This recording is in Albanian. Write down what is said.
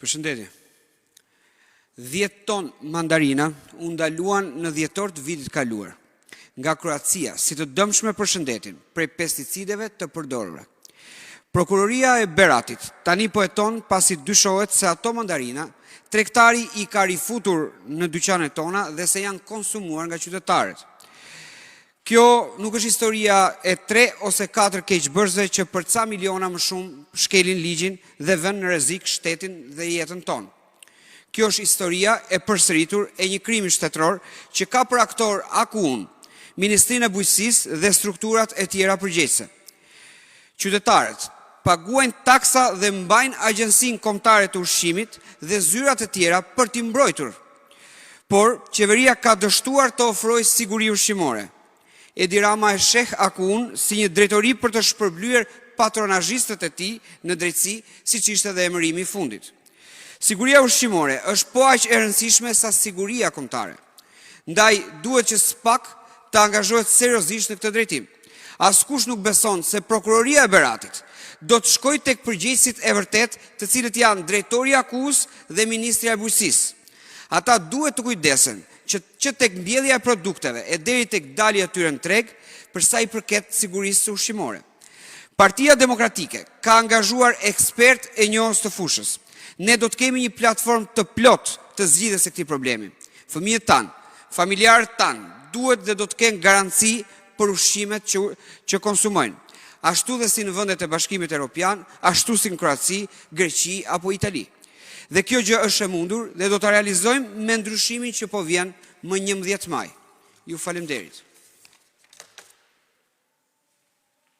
Përshëndetje. 10 ton mandarina u ndaluan në dhjetor të vitit kaluar nga Kroacia si të dëmshme për shëndetin prej pesticideve të përdorura. Prokuroria e Beratit tani po heton pasi dyshohet se ato mandarina tregtari i ka rifutur në dyqanet tona dhe se janë konsumuar nga qytetarët. Kjo nuk është historia e 3 ose 4 keqbërësve që për ca miliona më shumë shkelin ligjin dhe vënë në rrezik shtetin dhe jetën tonë. Kjo është historia e përsëritur e një krimi shtetëror që ka për aktor AKU-n, Ministrinë e Bujqësisë dhe strukturat e tjera përgjegjëse. Qytetarët paguajnë taksa dhe mbajnë Agjencinë Kombëtare të Ushqimit dhe zyrat e tjera për t'i mbrojtur. Por qeveria ka dështuar të ofrojë siguri ushqimore. Edi Rama e sheh AKU-n si një drejtori për të shpërblyer patronazhistët e tij në drejtësi, siç ishte dhe emërimi i fundit. Siguria ushqimore është po aq e rëndësishme sa siguria kombëtare. Ndaj duhet që SPAK të angazhohet seriozisht në këtë drejtim. Askush nuk beson se prokuroria e Beratit do të shkojë tek përgjegjësit e vërtet, të cilët janë drejtori i AKU-s dhe ministri i Bujqësisë. Ata duhet të kujdesen që tek mbjellja e produkteve e deri tek dalja e tyre në treg, për sa i përket sigurisë ushqimore. Partia Demokratike ka angazhuar ekspert e njohës të fushës. Ne do të kemi një platformë të plot të zgjidhjes së këtij problemi. Fëmijët tanë, familjarët tanë, duhet dhe do të kenë garanci për ushqimet që konsumojnë. Ashtu dhe si në vendet e Bashkimit Evropian, ashtu si në Kroaci, Greqi apo Itali. Dhe kjo gjë është e mundur dhe do ta realizojmë me ndryshimin që po vjen më 11 maj. Ju faleminderit.